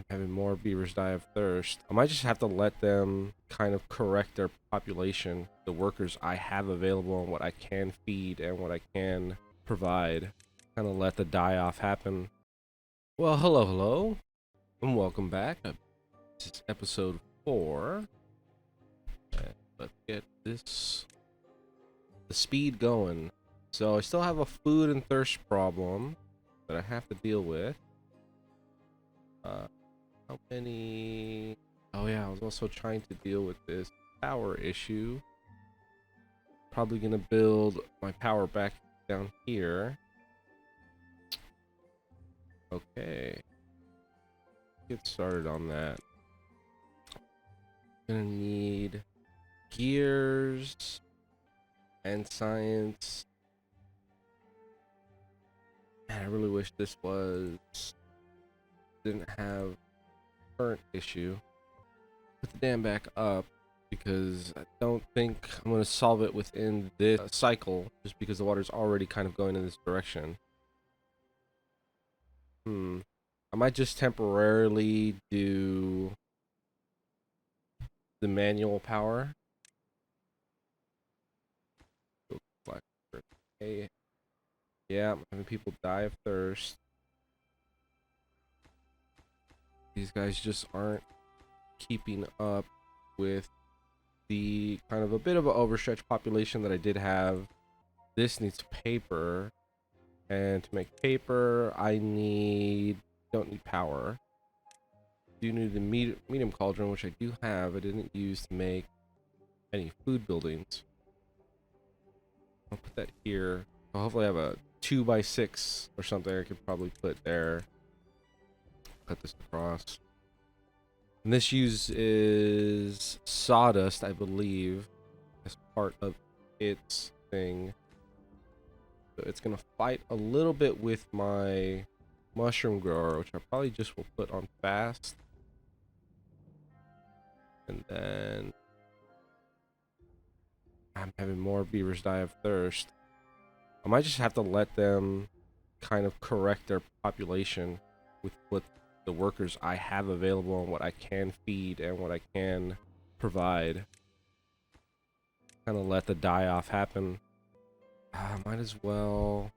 having more beavers die of thirst. I might just have to let them kind of correct their population, the workers I have available, and what I can feed and what I can provide. Kind of let the die off happen. Well, hello, and welcome back. This is episode 4. Let's get the speed going. So I still have a food and thirst problem that I have to deal with. How many? Oh yeah, I was also trying to deal with this power issue. Probably gonna build my power back down here. Okay. Get started on that. Gonna need gears and science. Man, I really wish this didn't have current issue. Put the dam back up because I don't think I'm going to solve it within this cycle just because the water's already kind of going in this direction. I might just temporarily do the manual power. Hey, yeah, I'm having people die of thirst. These guys just aren't keeping up with the kind of a bit of an overstretched population that I did have. This needs paper, and to make paper I don't need power. Do need the medium cauldron, which I do have. I didn't use to make any food buildings. I'll put that here. I'll hopefully have a 2x6 or something I could probably put there. Cut this across. And this uses sawdust, I believe, as part of its thing. So it's gonna fight a little bit with my mushroom grower, which I probably just will put on fast. And then I'm having more beavers die of thirst. I might just have to let them kind of correct their population with what the workers I have available and what I can feed and what I can provide. Kind of let the die off happen. Might as well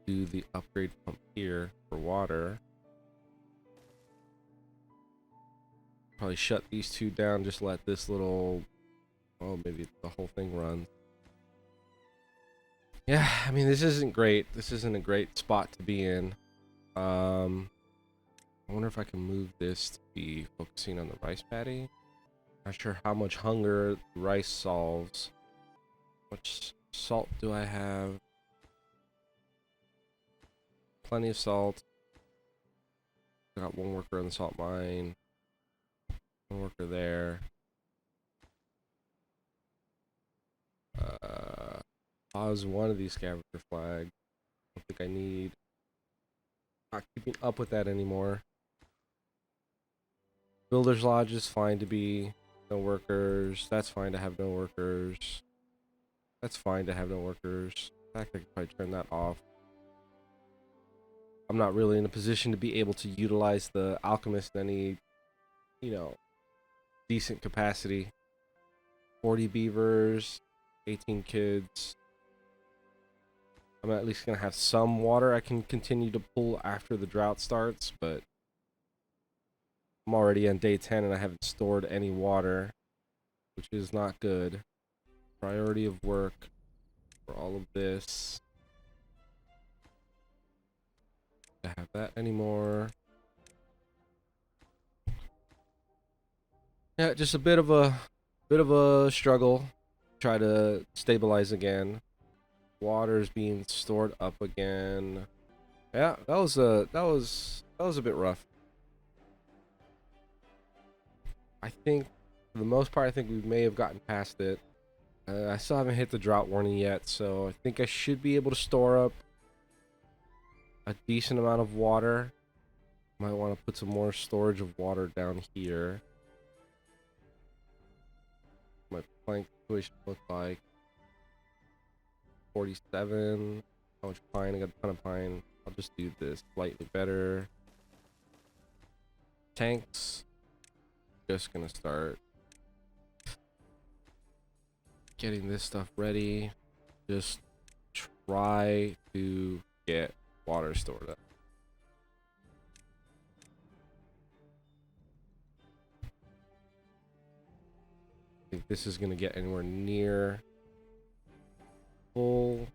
do the upgrade pump here for water. Probably shut these two down, just let this little, oh, maybe the whole thing run. Yeah, I mean, this isn't great. This isn't a great spot to be in. I wonder if I can move this to be focusing on the rice paddy. Not sure how much hunger rice solves. How much salt do I have? Plenty of salt. Got one worker on the salt mine. One worker there. Paws one of these scavenger flags. I don't think I need. Not keeping up with that anymore. Builder's Lodge is fine to be no workers. That's fine to have no workers. That's fine to have no workers. In fact, I could probably turn that off. I'm not really in a position to be able to utilize the alchemist in any, decent capacity. 40 beavers, 18 kids. I'm at least gonna have some water I can continue to pull after the drought starts, but I'm already on day 10 and I haven't stored any water, which is not good. Priority of work for all of this. I have that anymore. Yeah, just a bit of a struggle. Try to stabilize again. Water's being stored up again. Yeah, that was a bit rough. I think for the most part, I think we may have gotten past it. I still haven't hit the drought warning yet, so I think I should be able to store up a decent amount of water. Might want to put some more storage of water down here. My plank situation look like 47. How much pine? I got a ton of pine. I'll just do this slightly better. tanks. Just gonna start getting this stuff ready. Just try to get water stored up. I think this is gonna get anywhere near full.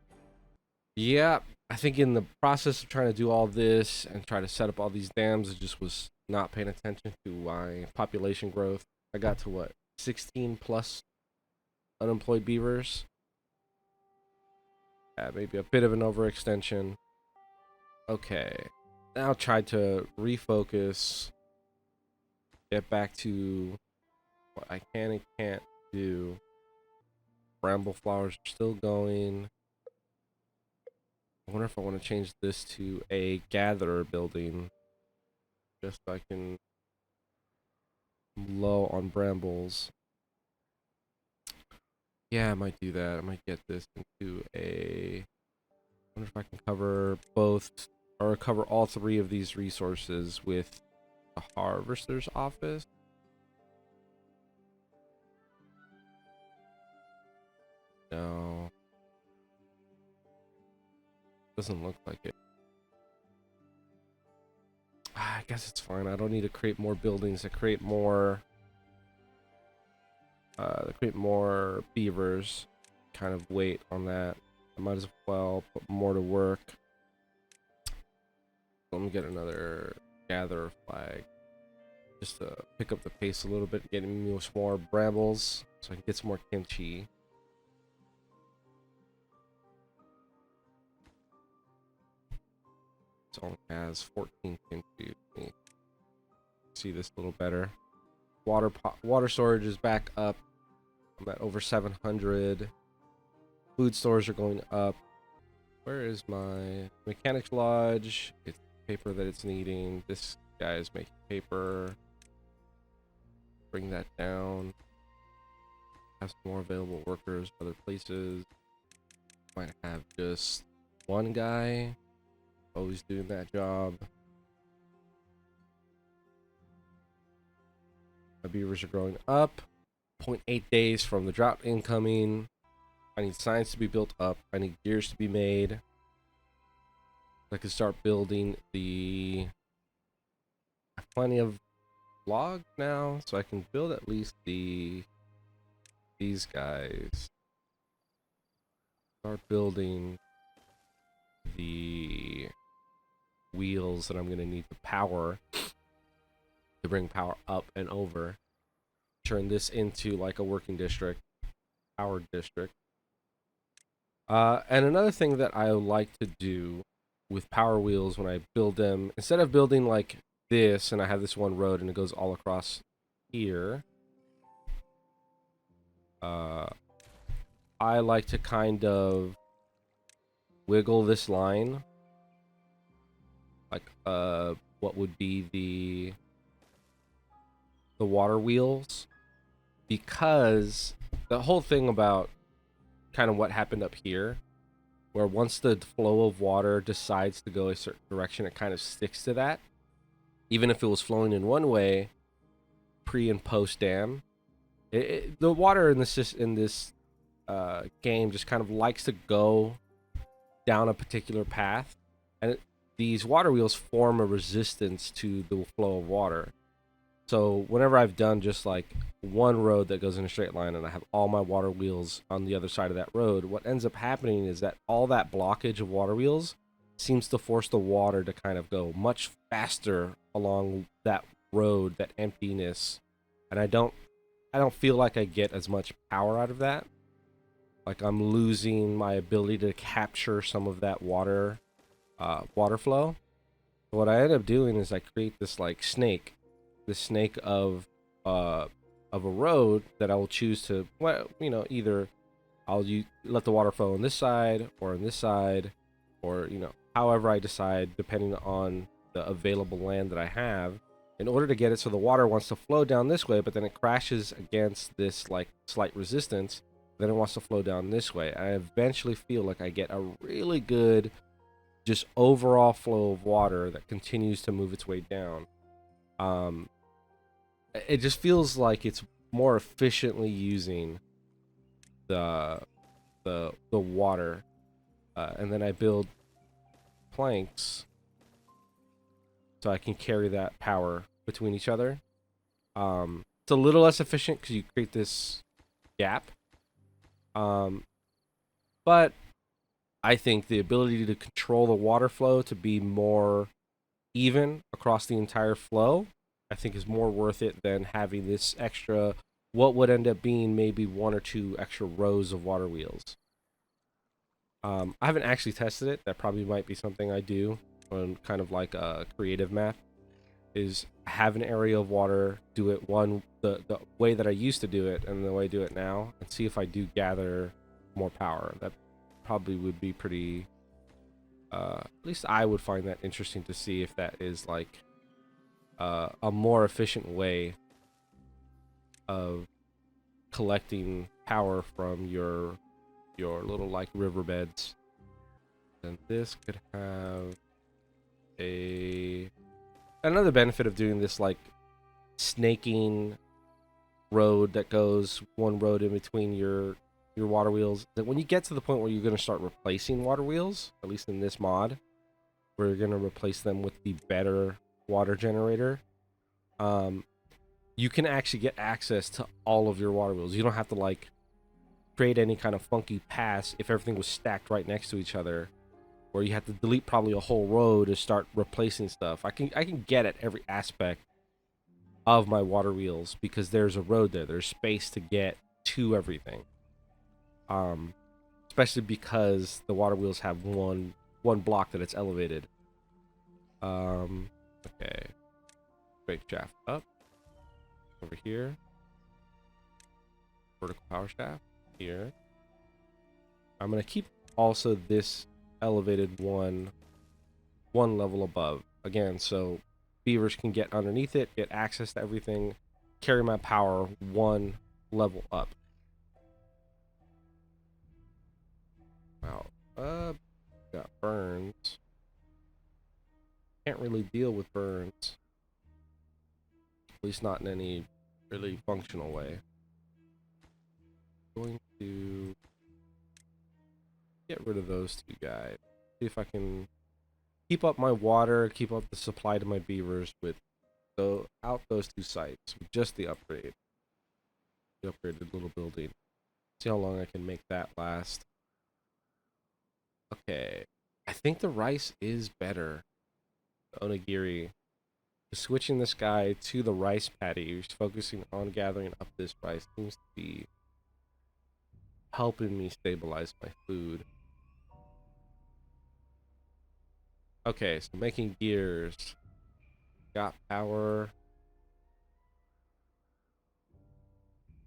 Yeah, I think in the process of trying to do all this and try to set up all these dams, I just was not paying attention to my population growth. I got to what, 16 plus unemployed beavers? Yeah, maybe a bit of an overextension. Okay, now try to refocus, get back to what I can and can't do. Bramble flowers are still going. I wonder if I want to change this to a gatherer building, just so I can low on brambles. Yeah, I might do that. I might get this into a. I wonder if I can cover both or cover all three of these resources with the harvester's office. No. Doesn't look like it. I guess it's fine. I don't need to create more buildings to create more beavers. Kind of wait on that. I might as well put more to work. Let me get another gatherer flag. Just to pick up the pace a little bit, getting me some more brambles so I can get some more kimchi. It only has 14 kimchi. Let me see this a little better. Water storage is back up. I'm at over 700. Food stores are going up. Where is my mechanics lodge? It's paper that it's needing. This guy is making paper. Bring that down. Have some more available workers other places. Might have just one guy always doing that job. My beavers are growing up. 0.8 days from the drop incoming. I need signs to be built up. I need gears to be made. I can start building the. I have plenty of logs now, so I can build at least these guys. Start building the wheels that I'm gonna need to power to bring power up and over. Turn this into like a working district, powered district. And another thing that I like to do with power wheels when I build them, instead of building like this and I have this one road and it goes all across here, I like to kind of wiggle this line like what would be the water wheels, because the whole thing about kind of what happened up here, where once the flow of water decides to go a certain direction, it kind of sticks to that. Even if it was flowing in one way, pre and post dam, the water in this game just kind of likes to go down a particular path, and these water wheels form a resistance to the flow of water. So whenever I've done just like one road that goes in a straight line and I have all my water wheels on the other side of that road, what ends up happening is that all that blockage of water wheels seems to force the water to kind of go much faster along that road, that emptiness. And I don't feel like I get as much power out of that. Like I'm losing my ability to capture some of that water flow. So what I end up doing is I create this like snake of a road that I will choose to, well, either I'll let the water flow on this side or on this side, or however I decide depending on the available land that I have, in order to get it so the water wants to flow down this way, but then it crashes against this like slight resistance, then it wants to flow down this way. I eventually feel like I get a really good just overall flow of water that continues to move its way down. it just feels like it's more efficiently using the the water, and then I build planks so I can carry that power between each other. It's a little less efficient because you create this gap, um, but I think the ability to control the water flow to be more even across the entire flow, I think is more worth it than having this extra, what would end up being maybe one or two extra rows of water wheels. I haven't actually tested it. That probably might be something I do on kind of like a creative map, is have an area of water, do it the way that I used to do it and the way I do it now, and see if I do gather more power. That probably would be pretty, at least I would find that interesting to see if that is like a more efficient way of collecting power from your little like riverbeds. And this could have a another benefit of doing this like snaking road that goes one road in between your water wheels, that when you get to the point where you're going to start replacing water wheels, at least in this mod, where you're going to replace them with the better water generator, you can actually get access to all of your water wheels. You don't have to like create any kind of funky pass if everything was stacked right next to each other, where you have to delete probably a whole row to start replacing stuff. I can get at every aspect of my water wheels because there's a road there. There's space to get to everything. Especially because the water wheels have one block that it's elevated. Okay. Break shaft up. Over here. Vertical power shaft here. I'm gonna keep also this elevated one level above. Again, so beavers can get underneath it, get access to everything, carry my power one level up. Wow. Got burns. Can't really deal with burns. At least not in any really functional way. Going to get rid of those two guys. See if I can keep up my water, keep up the supply to my beavers with out those two sites with just the upgrade. The upgraded little building. See how long I can make that last. Okay. I think the rice is better. The onigiri. Switching this guy to the rice paddy, who's focusing on gathering up this rice, seems to be helping me stabilize my food. Okay, so making gears. Got power.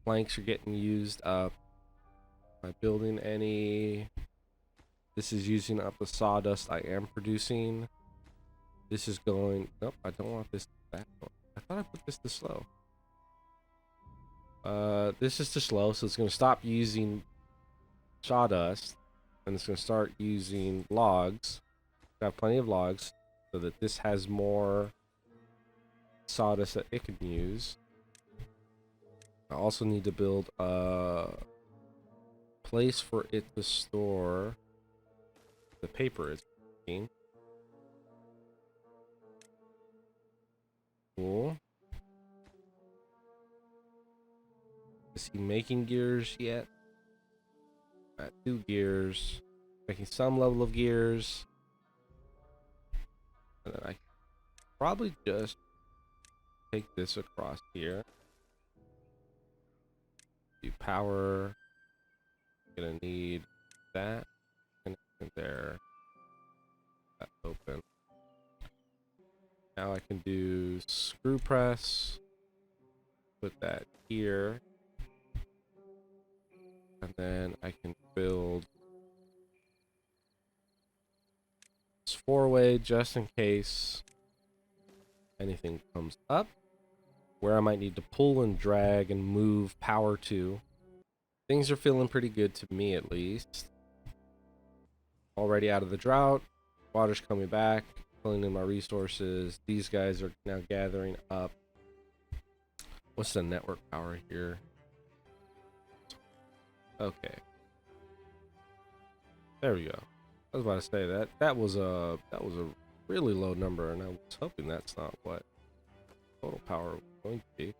Planks are getting used up. Am I building any? This is using up the sawdust I am producing. This is going... Nope, I don't want this that one. I thought I put this to slow. This is too slow, so it's going to stop using sawdust. And it's going to start using logs. I have plenty of logs, so that this has more sawdust that it can use. I also need to build a place for it to store the paper it's making. Cool. Is he making gears yet? Got 2 gears. Making some level of gears. And then I probably just take this across here. Do power. Gonna need that. And there. That open. Now I can do screw press. Put that here. And then I can build this 4-way just in case anything comes up where I might need to pull and drag and move power to. Things are feeling pretty good to me, at least. Already out of the drought. Water's coming back. Filling in my resources. These guys are now gathering up What's the network power here? Okay. There we go. I was about to say that was a really low number, and I was hoping that's not what total power was going to be.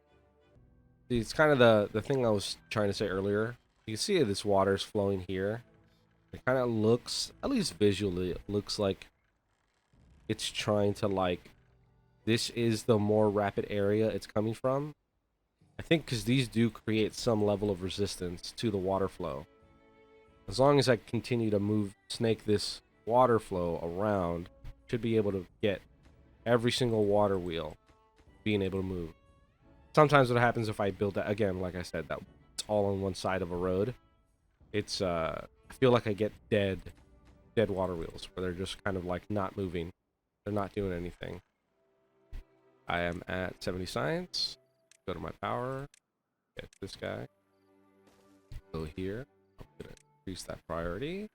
See, it's kind of the thing I was trying to say earlier. You can see this water's flowing here. It kind of looks, at least visually, it looks like it's trying to, like, this is the more rapid area it's coming from. I think because these do create some level of resistance to the water flow. As long as I continue to snake this water flow around, should be able to get every single water wheel being able to move. Sometimes what happens if I build that, again, like I said, that it's all on one side of a road, it's I feel like I get dead water wheels where they're just kind of like not moving. They're not doing anything. I am at 70 science. Go to my power. Get this guy. Go here. I'm gonna increase that priority.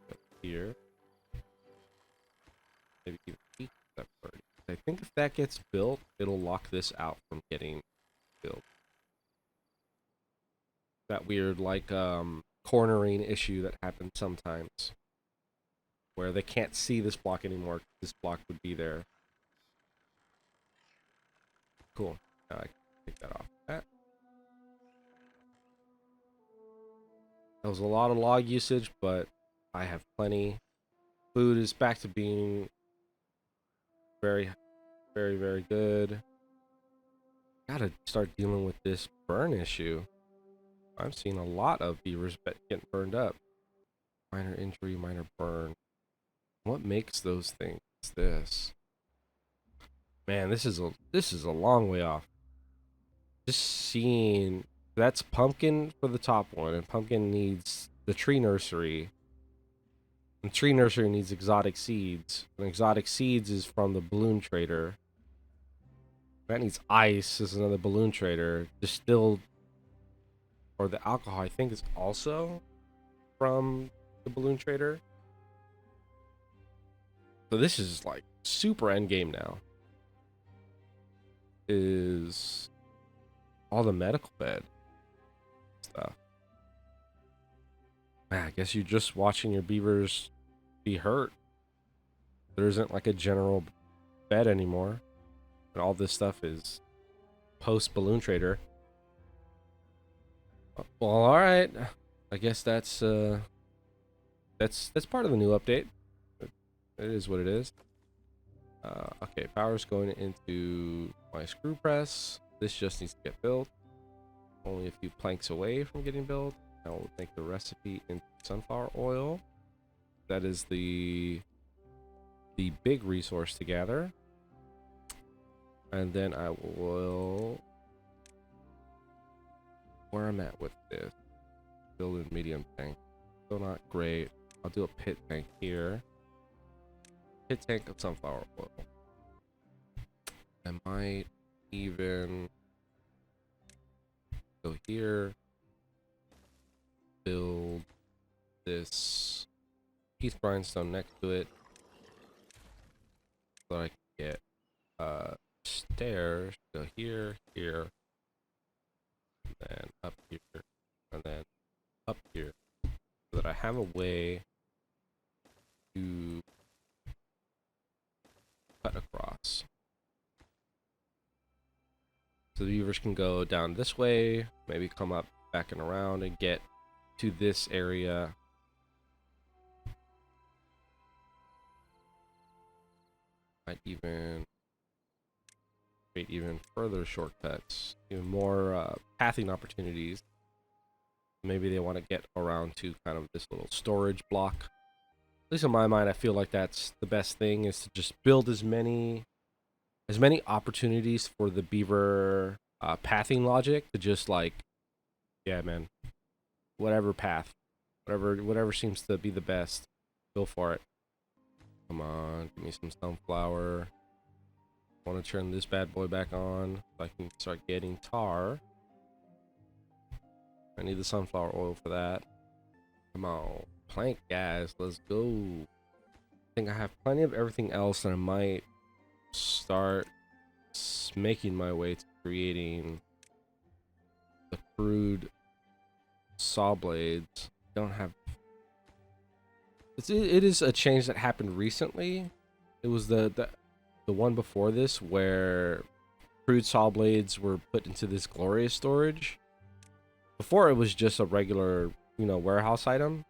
Go here. Maybe even increase that priority. I think if that gets built, it'll lock this out from getting built. That weird, like, cornering issue that happens sometimes, where they can't see this block anymore. This block would be there. Cool. Now I can take that off. That was a lot of log usage, but I have plenty. Food is back to being very, very, very good. Gotta start dealing with this burn issue. I'm seeing a lot of beavers getting burned up. Minor injury, minor burn. What makes those things? This. Man, this is a long way off. Just seeing that's pumpkin for the top one, and pumpkin needs the tree nursery. And tree nursery needs exotic seeds. And exotic seeds is from the balloon trader. That needs ice is another balloon trader. Distilled, or the alcohol I think is also from the balloon trader. So this is like super end game now. Is all the medical bed stuff. Man, I guess you're just watching your beavers be hurt. There isn't like a general bed anymore. And all this stuff is post balloon trader. Well, all right. I guess that's part of the new update. It is what it is. Okay, power's going into my screw press. This just needs to get built. Only a few planks away from getting built. I will make the recipe into sunflower oil. That is the big resource to gather. And then I will, where I'm at with this, build a medium tank. Still not great. I'll do a pit tank here. Pit tank of sunflower oil. I might even go here, build this heath grindstone next to it, so I can get stairs. Go here, here, and then up here, and then up here, so that I have a way to cut across. So the beavers can go down this way, maybe come up back and around and get to this area. Might even create even further shortcuts, even more pathing opportunities. Maybe they want to get around to kind of this little storage block. At least in my mind, I feel like that's the best thing, is to just build as many opportunities for the beaver pathing logic to just, like, yeah, man, whatever path, whatever seems to be the best, go for it. Come on, give me some sunflower. I want to turn this bad boy back on so I can start getting tar. I need the sunflower oil for that. Come on, plank, guys, let's go. I think I have plenty of everything else, and I might start making my way to creating the crude saw blades. Don't have. It is a change that happened recently. It was the one before this where crude saw blades were put into this glorious storage. Before it was just a regular, warehouse item.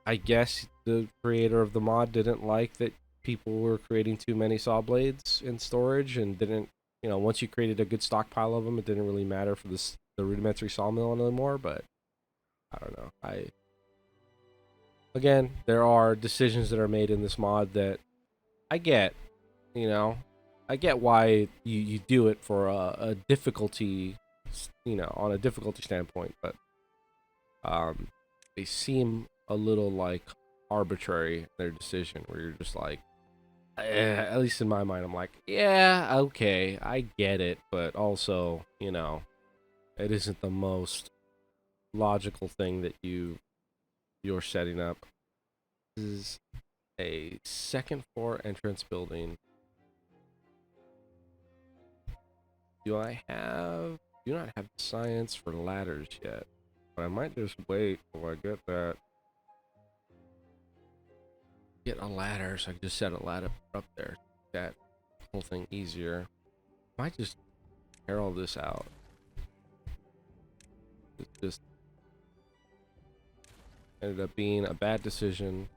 I guess the creator of the mod didn't like that people were creating too many saw blades in storage and didn't, once you created a good stockpile of them, it didn't really matter for the rudimentary sawmill anymore. But I don't know. Again, there are decisions that are made in this mod that I get, I get why you do it for a difficulty, on a difficulty standpoint, but they seem a little like arbitrary, their decision, where you're just like, at least in my mind, I'm like, yeah, okay, I get it, but also, it isn't the most logical thing that you're setting up. This is a second floor entrance building. Do not have science for ladders yet, but I might just wait till I get that. Get a ladder, so I can just set a ladder up there. That whole thing easier. Might just tear all this out. It just ended up being a bad decision.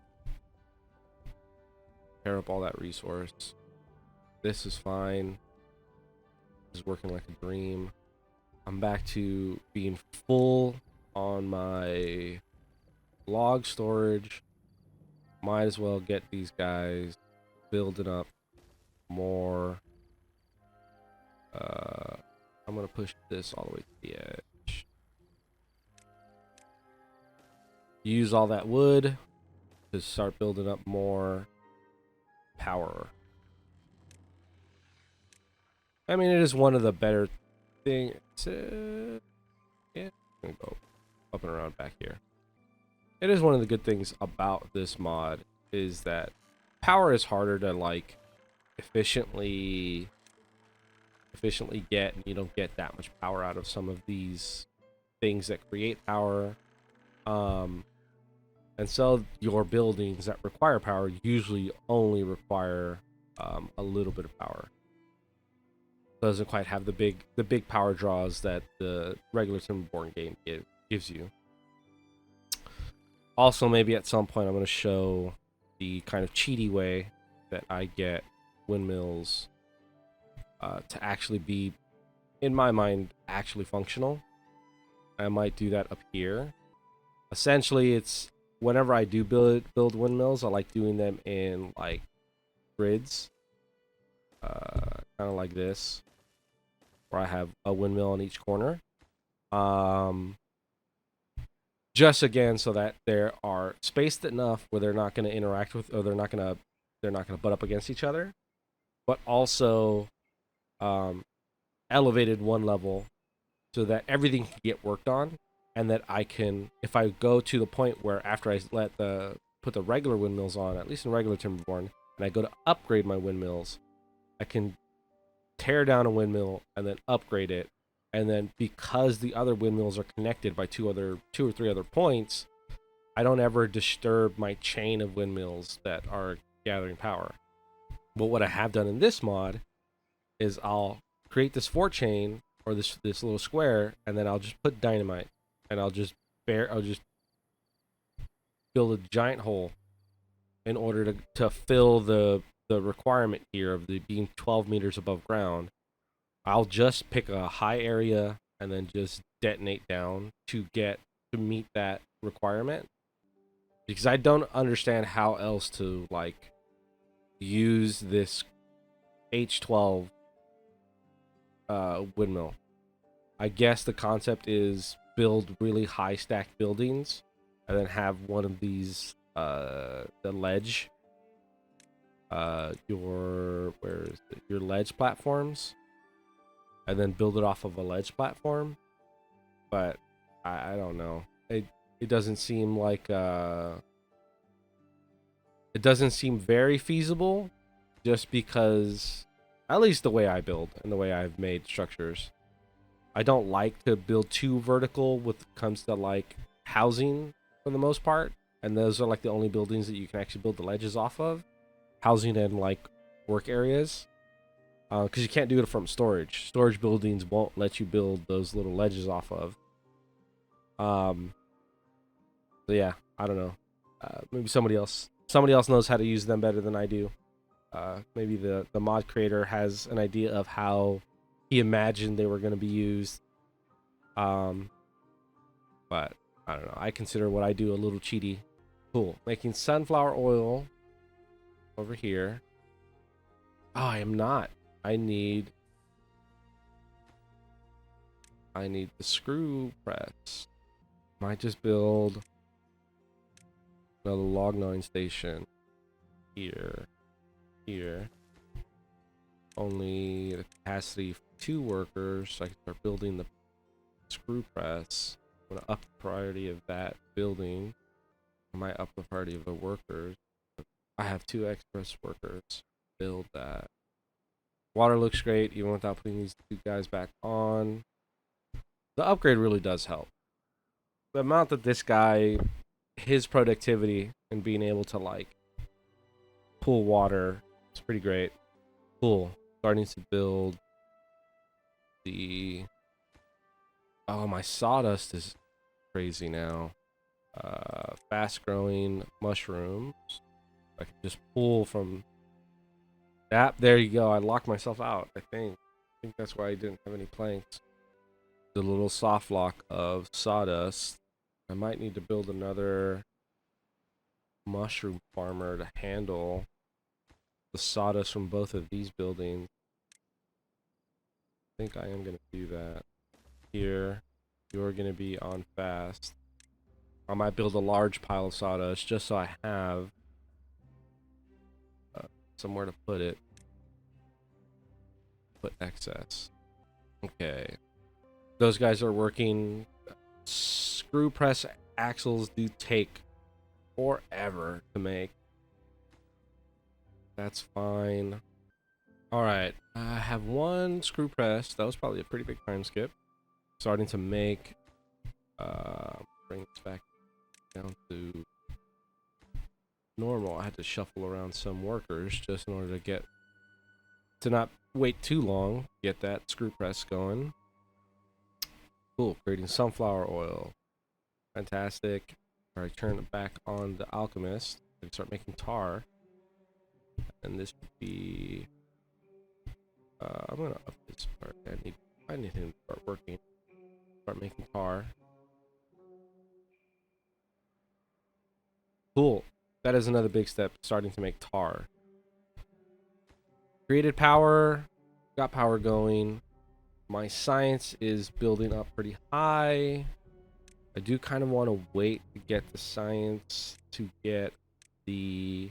Tear up all that resource. This is fine. This is working like a dream. I'm back to being full on my log storage. Might as well get these guys building up more. I'm gonna push this all the way to the edge. Use all that wood to start building up more power. I mean, it is one of the better things. Yeah, I'm gonna go up and around back here. It is one of the good things about this mod is that power is harder to like efficiently get, and you don't get that much power out of some of these things that create power. And so your buildings that require power usually only require a little bit of power. Doesn't quite have the big power draws that the regular Timberborn game gives you. Also, maybe at some point I'm going to show the kind of cheaty way that I get windmills to actually be, in my mind, actually functional. I might do that up here. Essentially, it's whenever I do build windmills, I like doing them in like grids, kind of like this, where I have a windmill on each corner. Just again so that there are spaced enough where they're not going to interact with, or they're not going to butt up against each other, but also elevated one level so that everything can get worked on, and that I can, if I go to the point where after I put the regular windmills on, at least in regular Timberborn, and I go to upgrade my windmills, I can tear down a windmill and then upgrade it. And then because the other windmills are connected by two or three other points, I don't ever disturb my chain of windmills that are gathering power. But what I have done in this mod is I'll create this 4-chain, or this little square, and then I'll just put dynamite, and I'll just build a giant hole in order to fill the requirement here of the being 12 meters above ground. I'll just pick a high area and then just detonate down to meet that requirement, because I don't understand how else to like use this H12 windmill. I guess the concept is build really high stacked buildings and then have one of these the ledge your ledge platforms, and then build it off of a ledge platform. But I don't know. It doesn't seem like it doesn't seem very feasible, just because At least the way I build and the way I've made structures. I don't like to build too vertical when it comes to like housing for the most part. And those are like the only buildings that you can actually build the ledges off of. Housing and like work areas. Because you can't do it from storage. Storage buildings won't let you build those little ledges off of. So yeah, I don't know. Maybe somebody else knows how to use them better than I do. Maybe the mod creator has an idea of how he imagined they were going to be used. But I don't know. I consider what I do a little cheaty. Cool. Making sunflower oil over here. Oh, I am not. I need the screw press. Might just build another log gnawing station here. Only the capacity for 2 workers, so I can start building the screw press. I'm gonna up the priority of that building. I might up the priority of the workers. I have 2 express workers. Build that. Water looks great even without putting these 2 guys back on. The upgrade really does help. The amount that this guy, his productivity and being able to like pull water, it's pretty great. Cool. Starting to build the... Oh, my sawdust is crazy now. Fast growing mushrooms. I can just pull from that. There you go. I locked myself out, I think. That's why I didn't have any planks. The little soft lock of sawdust. I might need to build another mushroom farmer to handle the sawdust from both of these buildings. I think I am going to do that. Here, you're going to be on fast. I might build a large pile of sawdust just so I have somewhere to put it. Put excess. Okay. Those guys are working. Screw press axles do take forever to make. That's fine. Alright. I have 1 screw press. That was probably a pretty big time skip. Starting to make... bring this back down to normal. I had to shuffle around some workers just in order to not wait too long. Get that screw press going. Cool. Creating sunflower oil. Fantastic. Alright, turn it back on the alchemist and start making tar. And this would be... I'm gonna up this part. I need him to start working. Start making tar. Cool. That is another big step, starting to make tar. Created power. Got power going. My science is building up pretty high. I do kind of want to wait to get the science to get the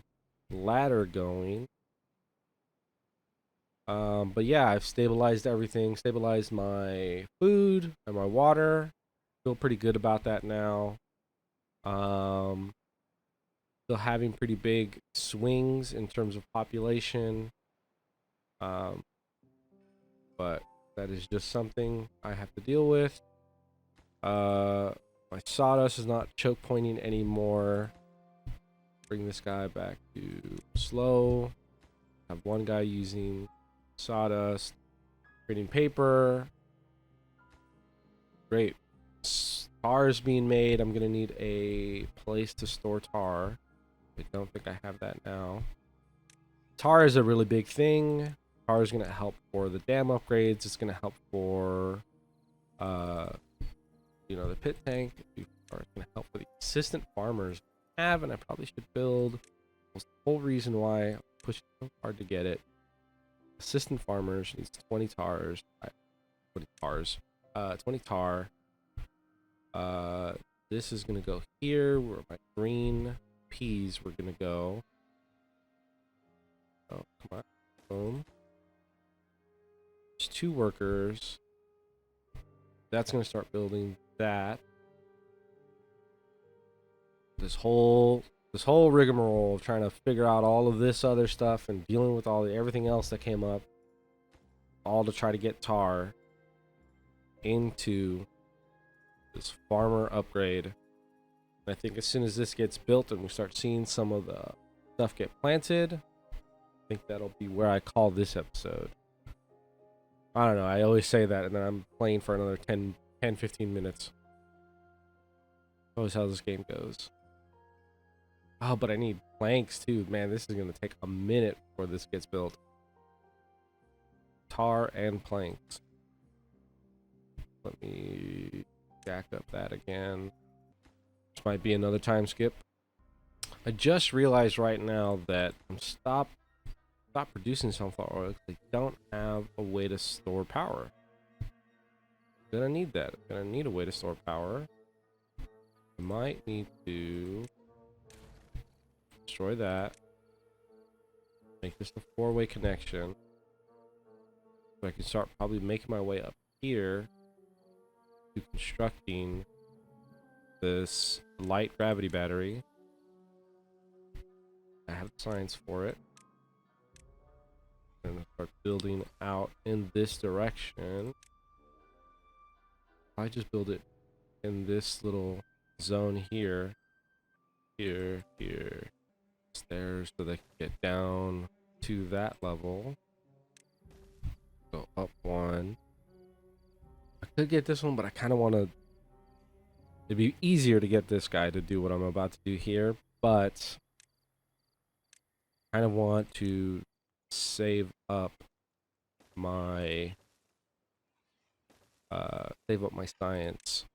ladder going. But yeah, I've stabilized everything. Stabilized my food and my water. Feel pretty good about that now. Still having pretty big swings in terms of population. But that is just something I have to deal with. My sawdust is not choke pointing anymore. Bring this guy back to slow. Have 1 guy using sawdust. Creating paper. Great. Tar is being made. I'm gonna need a place to store tar. I don't think I have that now. Tar is a really big thing. Tar is gonna help for the dam upgrades. It's gonna help for you know, the pit tank. Tar is gonna help for the assistant farmers I have, and I probably should build. That's the whole reason why I'm pushing so hard to get it. Assistant farmers needs 20 tars. 20 tars. 20 tar. This is gonna go here where my green peas were gonna go. Oh, come on. Boom. There's 2 workers. That's gonna start building that. This whole rigmarole of trying to figure out all of this other stuff and dealing with everything else that came up all to try to get tar into this farmer upgrade. And I think as soon as this gets built and we start seeing some of the stuff get planted, I think that'll be where I call this episode. I don't know, I always say that and then I'm playing for another 15 minutes. Always how this game goes. Oh, but I need planks too. Man, this is going to take a minute before this gets built. Tar and planks. Let me jack up that again. This might be another time skip. I just realized right now that I'm stop producing sunflower oil because I don't have a way to store power. I'm gonna need that. I'm gonna need a way to store power. I might need to destroy that. Make this a 4-way connection. So I can start probably making my way up here to constructing this light gravity battery. I have the science for it. And start building out in this direction. I just build it in this little zone here. Here. Stairs so they can get down to that level. Go up one. I could get this one, but I kind of want to. It'd be easier to get this guy to do what I'm about to do here, but I kind of want to save up my science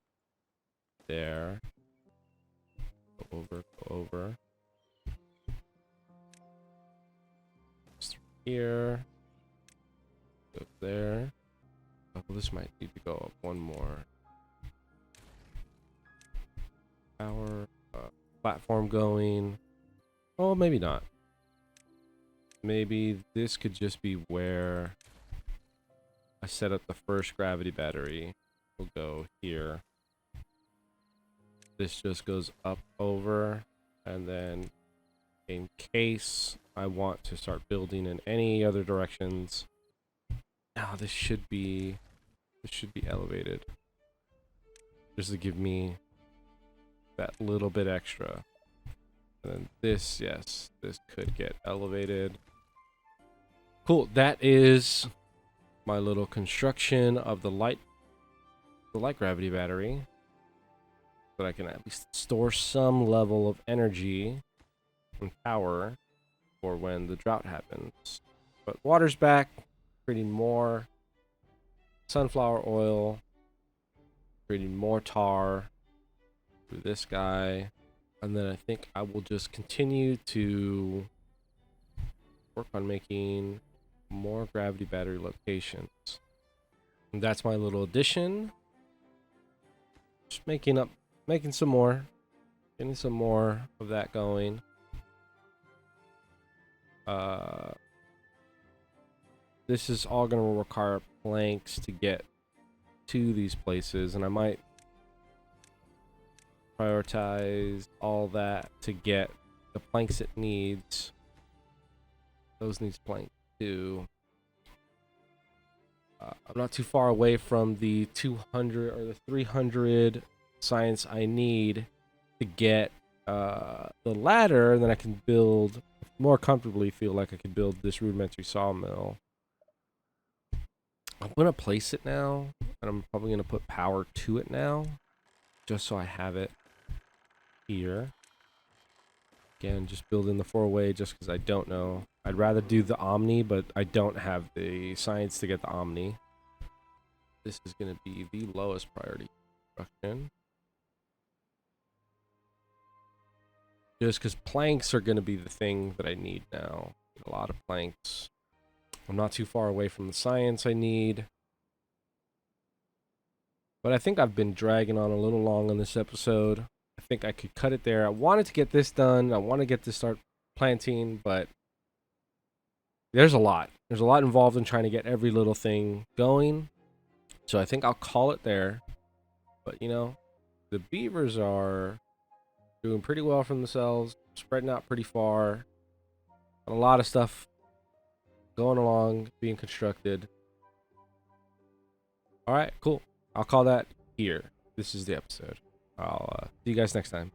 there. Go over. Just here. Go there. Oh, well, this might need to go up one more. Power platform going. Oh, maybe not. Maybe this could just be where I set up the first gravity battery. We'll go here. This just goes up over, and then in case I want to start building in any other directions. Now this should be elevated. Just to give me that little bit extra. And then this, yes, this could get elevated. Cool, that is my little construction of the light gravity battery. So that I can at least store some level of energy and power for when the drought happens. But water's back, creating more sunflower oil, creating more tar through this guy. And then I think I will just continue to work on making more gravity battery locations. And that's my little addition. Just making some more. Getting some more of that going. This is all going to require planks to get to these places, and I might prioritize all that to get the planks it needs. Those needs planks too. I'm not too far away from the 200 or the 300 science I need to get the ladder, and then I can build more comfortably. Feel like I could build this rudimentary sawmill. I'm gonna place it now, and I'm probably gonna put power to it now, just so I have it here. Again, just building the 4-way just because I don't know. I'd rather do the Omni, but I don't have the science to get the Omni. This is going to be the lowest priority construction. Just because planks are going to be the thing that I need now. A lot of planks. I'm not too far away from the science I need. But I think I've been dragging on a little long on this episode. I think I could cut it there. I wanted to get this done. I want to get to start planting, but there's a lot. There's a lot involved in trying to get every little thing going. So I think I'll call it there. But, you know, the beavers are doing pretty well for themselves, spreading out pretty far. A lot of stuff going along, being constructed. All right, cool. I'll call that here. This is the episode. I'll see you guys next time.